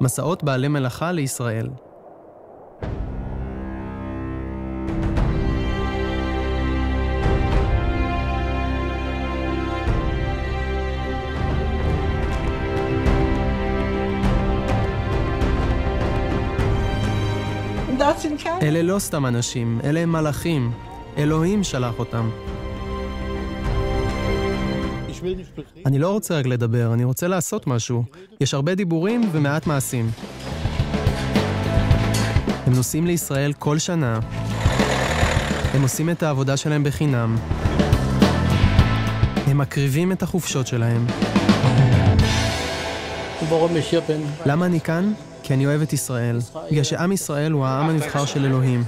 מסעות בעלי מלאכה לישראל. אלה לא סתם אנשים, אלה הם מלאכים. אלוהים שלח אותם. אני לא רוצה רק לדבר, אני רוצה לעשות משהו. יש הרבה דיבורים ומעט מעשים. הם נוסעים לישראל כל שנה. הם עושים את העבודה שלהם בחינם. הם מקריבים את החופשות שלהם. למה אני כאן? כי אני אוהב את ישראל. בגלל שעם ישראל הוא העם הנבחר של אלוהים.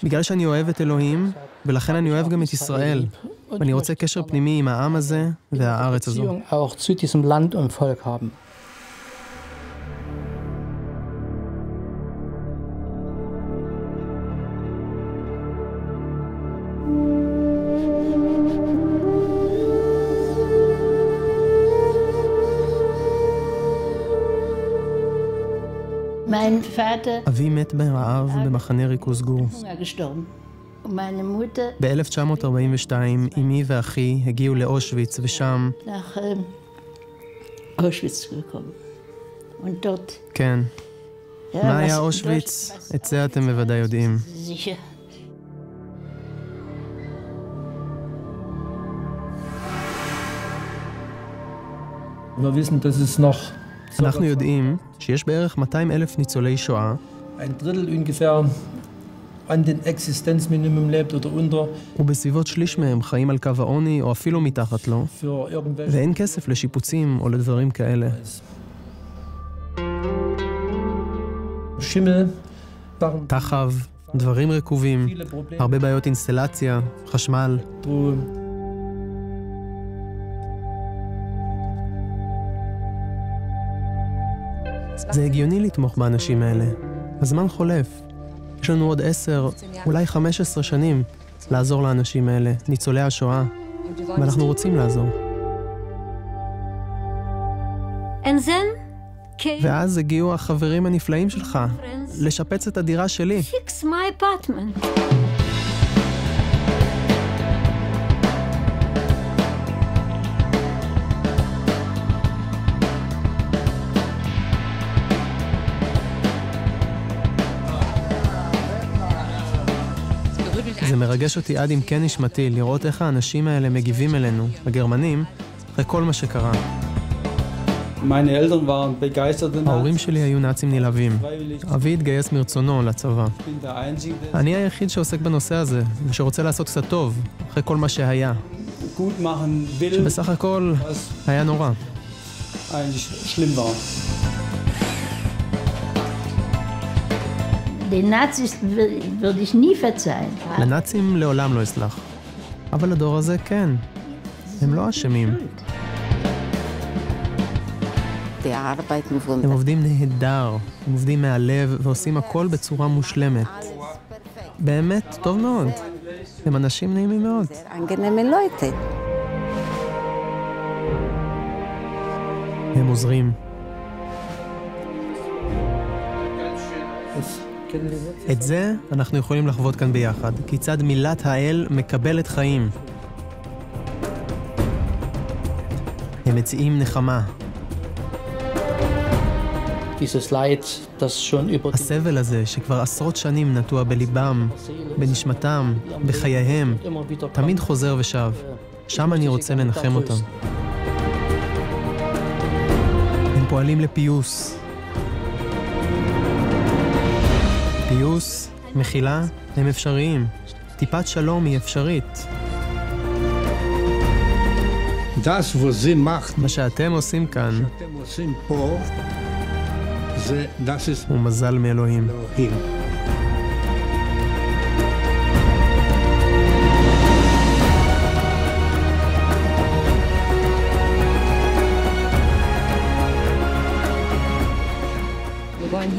בגלל שאני אוהב את אלוהים, ולכן אני אוהב גם את ישראל. ואני רוצה קשר פנימי עם העם הזה והארץ הזו. אבי מת ברעב במחנה ריכוז גור. ב-1942 אמי ואחי הגיעו לאושוויץ ושם... כן. מה היה אושוויץ? את זה אתם בוודאי יודעים. אנחנו יודעים שיש בערך 200,000 ניצולי שואה, ובסביבות שליש מהם חיים על קו העוני או אפילו מתחת לו, ואין כסף לשיפוצים או לדברים כאלה. תחב, דברים רקובים, הרבה בעיות אינסטלציה, חשמל. זה הגיוני לתמוך באנשים האלה. הזמן חולף. יש לנו עוד 10, אולי 15 שנים לעזור לאנשים האלה, ניצולי השואה, ואנחנו רוצים לעזור. ואז הגיעו החברים הנפלאים שלך, לשפץ את הדירה שלי. זה מרגש אותי עד עמקי נשמתי לראות איך האנשים האלה מגיבים אלינו, הגרמנים, אחרי כל מה שקרה. ההורים שלי היו נאצים נלהבים. אבי התגייס מרצונו לצבא. אני היחיד שעוסק בנושא הזה, ושרוצה לעשות קצת טוב, אחרי כל מה שהיה. שבסך הכל היה נורא. לנאצים לעולם לא אסלח. אבל לדור הזה כן. הם לא אשמים. הם עובדים נהדר, הם עובדים מהלב ועושים הכל בצורה מושלמת. באמת, טוב מאוד. הם אנשים נעימים מאוד. הם עוזרים. את זה אנחנו יכולים לחוות כאן ביחד, כיצד מילת האל מקבלת חיים. הם מציעים נחמה. הסבל הזה שכבר עשרות שנים נטוע בליבם, בנשמתם, בחייהם, תמיד חוזר ושב. שם אני רוצה לנחם אותם. הם פועלים לפיוס. פיוס, מחילה, הם אפשריים. טיפת שלום היא אפשרית. מה שאתם עושים כאן הוא מזל מאלוהים.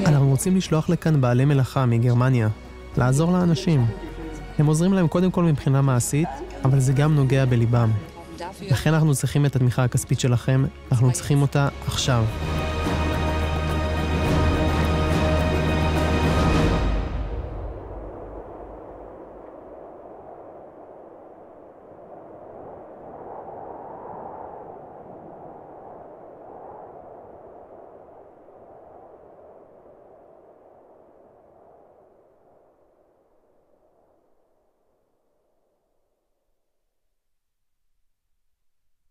אנחנו רוצים לשלוח לכאן בעלי מלאכה מגרמניה, לעזור לאנשים. הם עוזרים להם קודם כל מבחינה מעשית, אבל זה גם נוגע בליבם. לכן אנחנו צריכים את התמיכה הכספית שלכם, אנחנו צריכים אותה עכשיו.